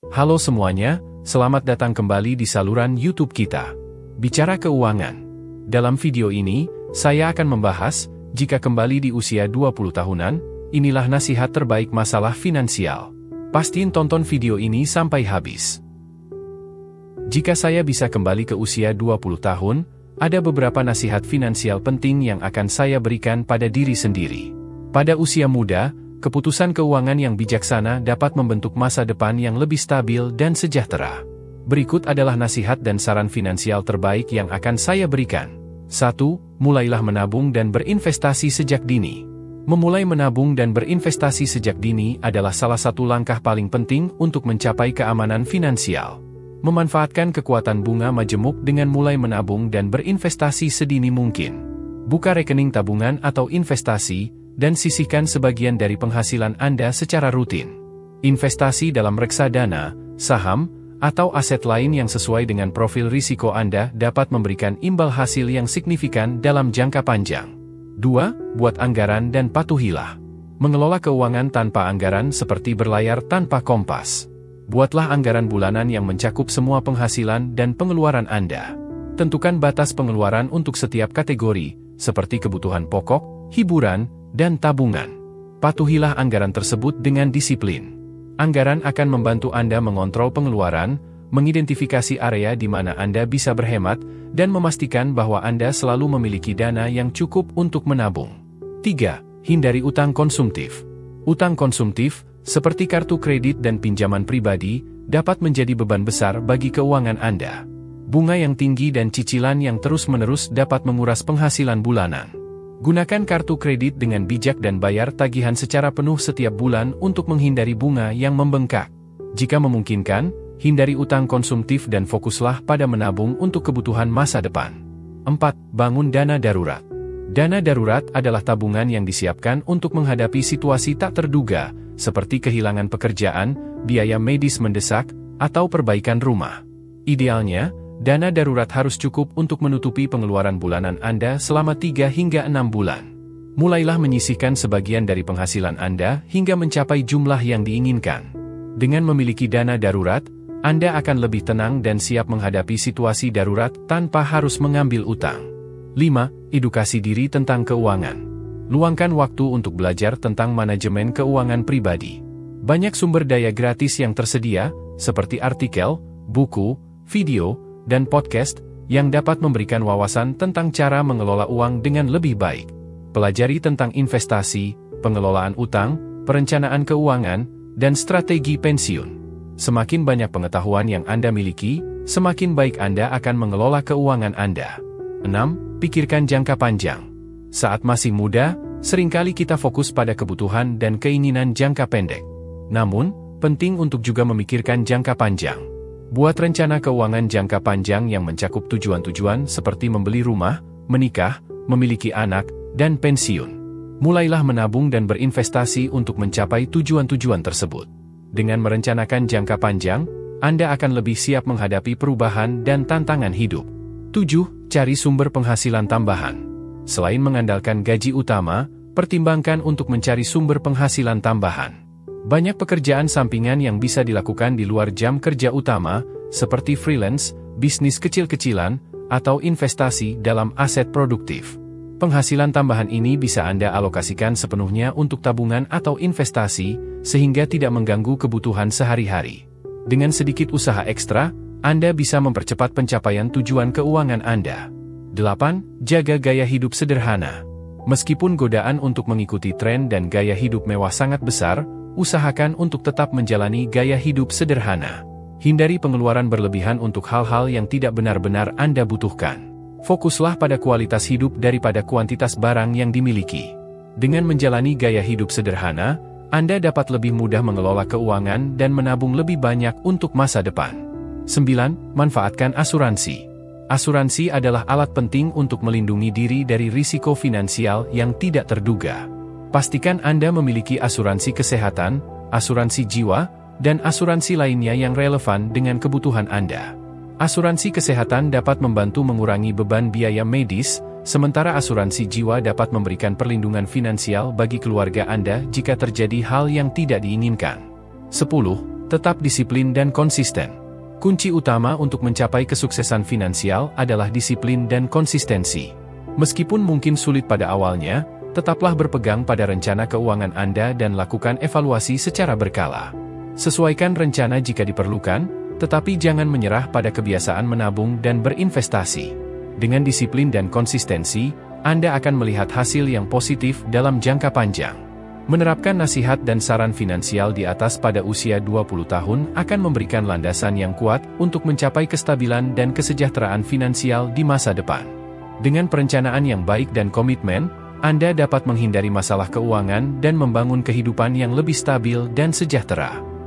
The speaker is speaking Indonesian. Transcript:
Halo semuanya, selamat datang kembali di saluran YouTube kita. Bicara Keuangan. Dalam video ini, saya akan membahas, jika kembali di usia 20 tahunan, inilah nasihat terbaik masalah finansial. Pastiin tonton video ini sampai habis. Jika saya bisa kembali ke usia 20 tahun, ada beberapa nasihat finansial penting yang akan saya berikan pada diri sendiri. Pada usia muda, keputusan keuangan yang bijaksana dapat membentuk masa depan yang lebih stabil dan sejahtera. Berikut adalah nasihat dan saran finansial terbaik yang akan saya berikan. 1. Mulailah menabung dan berinvestasi sejak dini. Memulai menabung dan berinvestasi sejak dini adalah salah satu langkah paling penting untuk mencapai keamanan finansial. Memanfaatkan kekuatan bunga majemuk dengan mulai menabung dan berinvestasi sedini mungkin. Buka rekening tabungan atau investasi, dan sisihkan sebagian dari penghasilan Anda secara rutin. Investasi dalam reksadana, saham, atau aset lain yang sesuai dengan profil risiko Anda dapat memberikan imbal hasil yang signifikan dalam jangka panjang. 2. Buat anggaran dan patuhilah. Mengelola keuangan tanpa anggaran seperti berlayar tanpa kompas. Buatlah anggaran bulanan yang mencakup semua penghasilan dan pengeluaran Anda. Tentukan batas pengeluaran untuk setiap kategori, seperti kebutuhan pokok, hiburan, dan tabungan. Patuhilah anggaran tersebut dengan disiplin. Anggaran akan membantu Anda mengontrol pengeluaran, mengidentifikasi area di mana Anda bisa berhemat, dan memastikan bahwa Anda selalu memiliki dana yang cukup untuk menabung. 3. Hindari utang konsumtif. Utang konsumtif, seperti kartu kredit dan pinjaman pribadi, dapat menjadi beban besar bagi keuangan Anda. Bunga yang tinggi dan cicilan yang terus-menerus dapat menguras penghasilan bulanan. Gunakan kartu kredit dengan bijak dan bayar tagihan secara penuh setiap bulan untuk menghindari bunga yang membengkak. Jika memungkinkan, hindari utang konsumtif dan fokuslah pada menabung untuk kebutuhan masa depan. 4. Bangun dana darurat. Dana darurat adalah tabungan yang disiapkan untuk menghadapi situasi tak terduga, seperti kehilangan pekerjaan, biaya medis mendesak, atau perbaikan rumah. Idealnya, dana darurat harus cukup untuk menutupi pengeluaran bulanan Anda selama 3 hingga 6 bulan. Mulailah menyisihkan sebagian dari penghasilan Anda hingga mencapai jumlah yang diinginkan. Dengan memiliki dana darurat, Anda akan lebih tenang dan siap menghadapi situasi darurat tanpa harus mengambil utang. 5. Edukasi diri tentang keuangan. Luangkan waktu untuk belajar tentang manajemen keuangan pribadi. Banyak sumber daya gratis yang tersedia, seperti artikel, buku, video, dan podcast, yang dapat memberikan wawasan tentang cara mengelola uang dengan lebih baik. Pelajari tentang investasi, pengelolaan utang, perencanaan keuangan, dan strategi pensiun. Semakin banyak pengetahuan yang Anda miliki, semakin baik Anda akan mengelola keuangan Anda. 6. Pikirkan jangka panjang. Saat masih muda, seringkali kita fokus pada kebutuhan dan keinginan jangka pendek. Namun, penting untuk juga memikirkan jangka panjang. Buat rencana keuangan jangka panjang yang mencakup tujuan-tujuan seperti membeli rumah, menikah, memiliki anak, dan pensiun. Mulailah menabung dan berinvestasi untuk mencapai tujuan-tujuan tersebut. Dengan merencanakan jangka panjang, Anda akan lebih siap menghadapi perubahan dan tantangan hidup. 7. Cari sumber penghasilan tambahan. Selain mengandalkan gaji utama, pertimbangkan untuk mencari sumber penghasilan tambahan. Banyak pekerjaan sampingan yang bisa dilakukan di luar jam kerja utama, seperti freelance, bisnis kecil-kecilan, atau investasi dalam aset produktif. Penghasilan tambahan ini bisa Anda alokasikan sepenuhnya untuk tabungan atau investasi, sehingga tidak mengganggu kebutuhan sehari-hari. Dengan sedikit usaha ekstra, Anda bisa mempercepat pencapaian tujuan keuangan Anda. 8. Jaga gaya hidup sederhana. Meskipun godaan untuk mengikuti tren dan gaya hidup mewah sangat besar, usahakan untuk tetap menjalani gaya hidup sederhana. Hindari pengeluaran berlebihan untuk hal-hal yang tidak benar-benar Anda butuhkan. Fokuslah pada kualitas hidup daripada kuantitas barang yang dimiliki. Dengan menjalani gaya hidup sederhana, Anda dapat lebih mudah mengelola keuangan dan menabung lebih banyak untuk masa depan. 9. Manfaatkan asuransi. Asuransi adalah alat penting untuk melindungi diri dari risiko finansial yang tidak terduga. Pastikan Anda memiliki asuransi kesehatan, asuransi jiwa, dan asuransi lainnya yang relevan dengan kebutuhan Anda. Asuransi kesehatan dapat membantu mengurangi beban biaya medis, sementara asuransi jiwa dapat memberikan perlindungan finansial bagi keluarga Anda jika terjadi hal yang tidak diinginkan. 10. Tetap disiplin dan konsisten. Kunci utama untuk mencapai kesuksesan finansial adalah disiplin dan konsistensi. Meskipun mungkin sulit pada awalnya, tetaplah berpegang pada rencana keuangan Anda dan lakukan evaluasi secara berkala. Sesuaikan rencana jika diperlukan, tetapi jangan menyerah pada kebiasaan menabung dan berinvestasi. Dengan disiplin dan konsistensi, Anda akan melihat hasil yang positif dalam jangka panjang. Menerapkan nasihat dan saran finansial di atas pada usia 20 tahun akan memberikan landasan yang kuat untuk mencapai kestabilan dan kesejahteraan finansial di masa depan. Dengan perencanaan yang baik dan komitmen, Anda dapat menghindari masalah keuangan dan membangun kehidupan yang lebih stabil dan sejahtera.